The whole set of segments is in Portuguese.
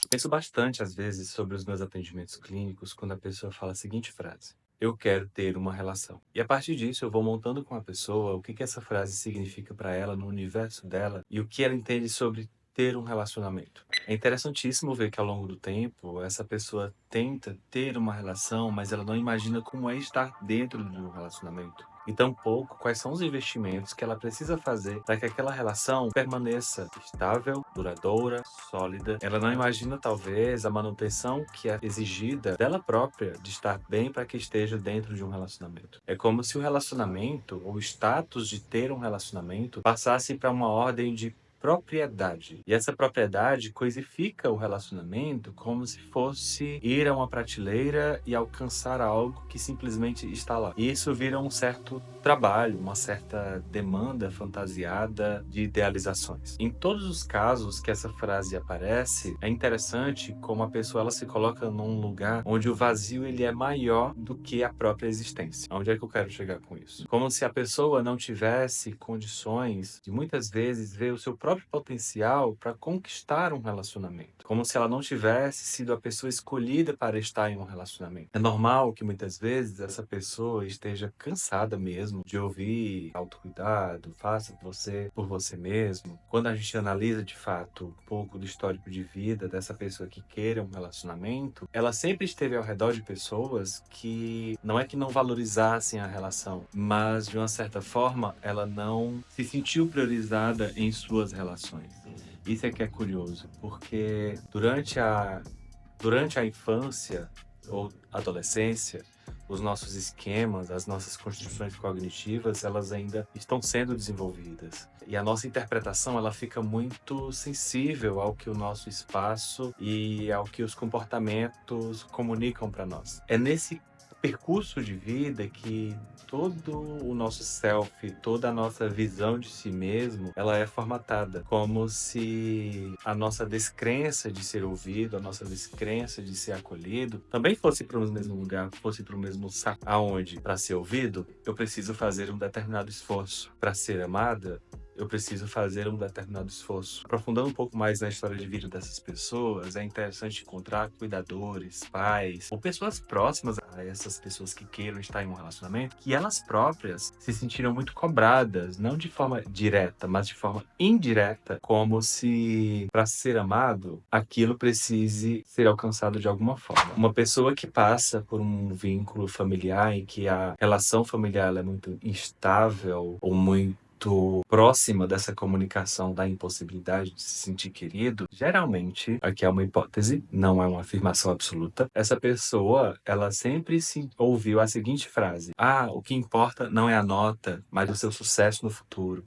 Penso bastante, às vezes, sobre os meus atendimentos clínicos quando a pessoa fala a seguinte frase: eu quero ter uma relação. E a partir disso, eu vou montando com a pessoa o que que essa frase significa para ela no universo dela e o que ela entende sobre ter um relacionamento. É interessantíssimo ver que ao longo do tempo, essa pessoa tenta ter uma relação, mas ela não imagina como é estar dentro de um relacionamento. E tampouco quais são os investimentos que ela precisa fazer para que aquela relação permaneça estável, duradoura, sólida. Ela não imagina, talvez, a manutenção que é exigida dela própria de estar bem para que esteja dentro de um relacionamento. É como se o relacionamento, ou o status de ter um relacionamento, passasse para uma ordem de propriedade. E essa propriedade coisifica o relacionamento como se fosse ir a uma prateleira e alcançar algo que simplesmente está lá. E isso vira um certo trabalho, uma certa demanda fantasiada de idealizações. Em todos os casos que essa frase aparece, é interessante como a pessoa ela se coloca num lugar onde o vazio ele é maior do que a própria existência. Onde é que eu quero chegar com isso? Como se a pessoa não tivesse condições de muitas vezes ver o seu próprio potencial para conquistar um relacionamento. Como se ela não tivesse sido a pessoa escolhida para estar em um relacionamento. É normal que muitas vezes essa pessoa esteja cansada mesmo de ouvir autocuidado, faça você por você mesmo. Quando a gente analisa de fato um pouco do histórico de vida dessa pessoa que queira um relacionamento, ela sempre esteve ao redor de pessoas que não é que não valorizassem a relação, mas de uma certa forma ela não se sentiu priorizada em suas relações. Isso é que é curioso, porque durante a infância ou adolescência, os nossos esquemas, as nossas construções cognitivas, elas ainda estão sendo desenvolvidas. E a nossa interpretação, ela fica muito sensível ao que o nosso espaço e ao que os comportamentos comunicam para nós. É nesse percurso de vida que todo o nosso self, toda a nossa visão de si mesmo, ela é formatada, como se a nossa descrença de ser ouvido, a nossa descrença de ser acolhido, também fosse para o mesmo lugar, fosse para o mesmo saco. Aonde, para ser ouvido, eu preciso fazer um determinado esforço. Para ser amada, eu preciso fazer um determinado esforço. Aprofundando um pouco mais na história de vida dessas pessoas, é interessante encontrar cuidadores, pais, ou pessoas próximas a essas pessoas que queiram estar em um relacionamento, que elas próprias se sentiram muito cobradas, não de forma direta, mas de forma indireta, como se, para ser amado, aquilo precise ser alcançado de alguma forma. Uma pessoa que passa por um vínculo familiar em que a relação familiar ela é muito instável ou muito próxima dessa comunicação da impossibilidade de se sentir querido, geralmente, aqui é uma hipótese, não é uma afirmação absoluta, essa pessoa, ela sempre se ouviu a seguinte frase: ah, o que importa não é a nota, mas o seu sucesso no futuro.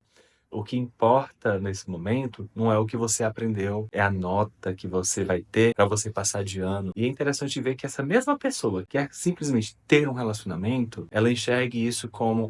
O que importa nesse momento não é o que você aprendeu, é a nota que você vai ter para você passar de ano. E é interessante ver que essa mesma pessoa que quer simplesmente ter um relacionamento, ela enxergue isso como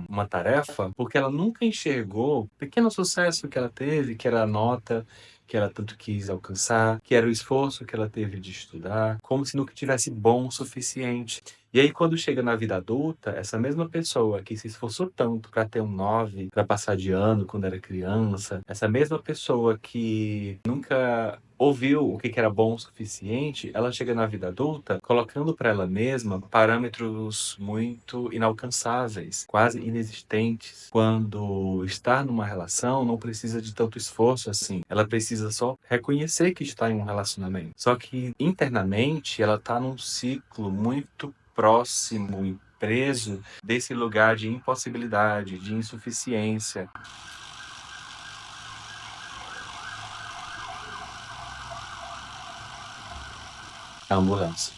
uma tarefa, porque ela nunca enxergou o pequeno sucesso que ela teve, que era a nota que ela tanto quis alcançar, que era o esforço que ela teve de estudar, como se nunca tivesse bom o suficiente. E aí, quando chega na vida adulta, essa mesma pessoa que se esforçou tanto para ter um 9, para passar de ano quando era criança, essa mesma pessoa que nunca ouviu o que que era bom o suficiente, ela chega na vida adulta colocando para ela mesma parâmetros muito inalcançáveis, quase inexistentes. Quando estar numa relação não precisa de tanto esforço assim. Ela precisa só reconhecer que está em um relacionamento. Só que internamente ela está num ciclo muito próximo e preso desse lugar de impossibilidade, de insuficiência. A ambulância.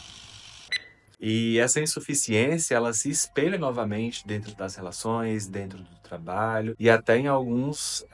E essa insuficiência, ela se espelha novamente dentro das relações, dentro do trabalho e até em alguns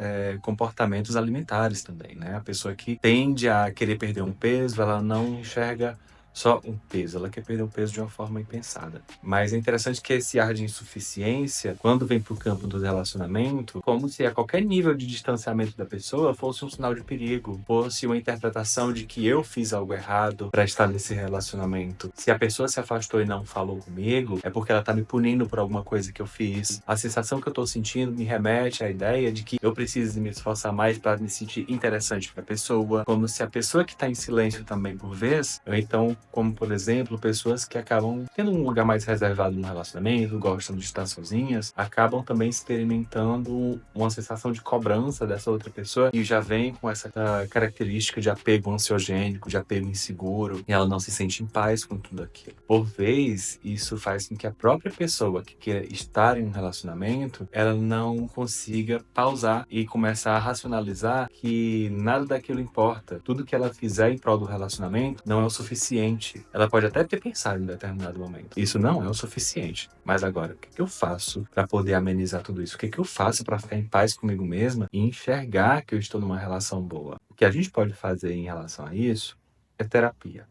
comportamentos alimentares também, né? A pessoa que tende a querer perder um peso, ela não enxerga só um peso, ela quer perder o peso de uma forma impensada. Mas é interessante que esse ar de insuficiência, quando vem para o campo do relacionamento, como se a qualquer nível de distanciamento da pessoa fosse um sinal de perigo, fosse uma interpretação de que eu fiz algo errado para estar nesse relacionamento. Se a pessoa se afastou e não falou comigo, é porque ela tá me punindo por alguma coisa que eu fiz. A sensação que eu tô sentindo me remete à ideia de que eu preciso me esforçar mais para me sentir interessante para a pessoa, como se a pessoa que tá em silêncio também por vez, ou então, como por exemplo, pessoas que acabam tendo um lugar mais reservado no relacionamento, gostam de estar sozinhas, acabam também experimentando uma sensação de cobrança dessa outra pessoa e já vem com essa característica de apego ansiogênico, de apego inseguro, e ela não se sente em paz com tudo aquilo. Por vez, isso faz com que a própria pessoa que queira estar em um relacionamento, ela não consiga pausar e começar a racionalizar que nada daquilo importa. Tudo que ela fizer em prol do relacionamento não é o suficiente. Ela pode até ter pensado em determinado momento. Isso não é o suficiente. Mas agora, o que eu faço para poder amenizar tudo isso? O que eu faço para ficar em paz comigo mesma e enxergar que eu estou numa relação boa? O que a gente pode fazer em relação a isso é terapia.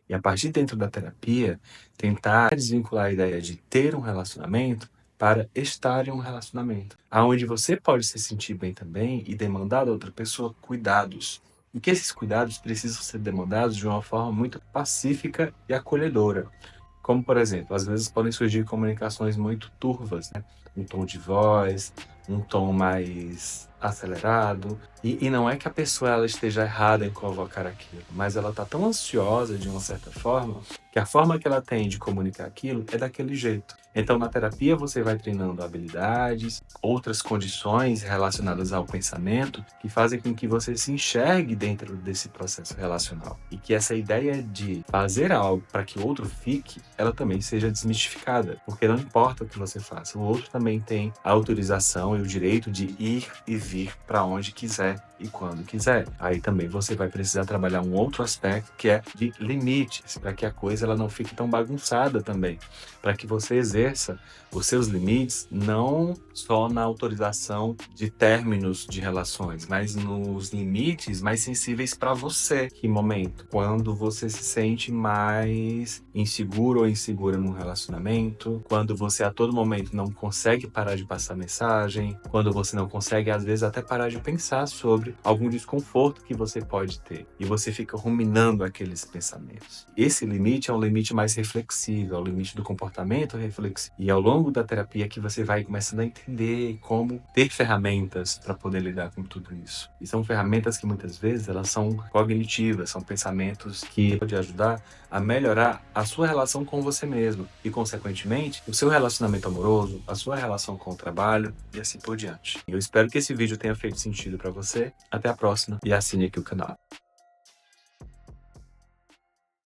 E a partir dentro da terapia, tentar desvincular a ideia de ter um relacionamento para estar em um relacionamento, aonde você pode se sentir bem também e demandar da outra pessoa cuidados. E que esses cuidados precisam ser demandados de uma forma muito pacífica e acolhedora. Como, por exemplo, às vezes podem surgir comunicações muito turvas, né? Um tom de voz, um tom mais acelerado. E não é que a pessoa ela esteja errada em convocar aquilo, mas ela está tão ansiosa de uma certa forma, que a forma que ela tem de comunicar aquilo é daquele jeito. Então, na terapia, você vai treinando habilidades, outras condições relacionadas ao pensamento, que fazem com que você se enxergue dentro desse processo relacional. E que essa ideia de fazer algo para que o outro fique, ela também seja desmistificada. Porque não importa o que você faça, o outro também tem a autorização e o direito de ir e vir para onde quiser e quando quiser. Aí também você vai precisar trabalhar um outro aspecto que é de limites, para que a coisa ela não fique tão bagunçada também, para que você exerça os seus limites não só na autorização de términos de relações, mas nos limites mais sensíveis para você. Que momento? Quando você se sente mais inseguro ou insegura num relacionamento, quando você a todo momento não consegue parar de passar mensagem, quando você não consegue às vezes até parar de pensar sobre algum desconforto que você pode ter e você fica ruminando aqueles pensamentos. Esse limite é um limite mais reflexivo, é o limite do comportamento reflexivo. E ao longo da terapia que você vai começando a entender como ter ferramentas para poder lidar com tudo isso. E são ferramentas que muitas vezes elas são cognitivas, são pensamentos que podem ajudar a melhorar a sua relação com você mesmo e, consequentemente, o seu relacionamento amoroso, a sua relação com o trabalho e assim por diante. Eu espero que esse vídeo tenha feito sentido para você. Até a próxima e assine aqui o canal.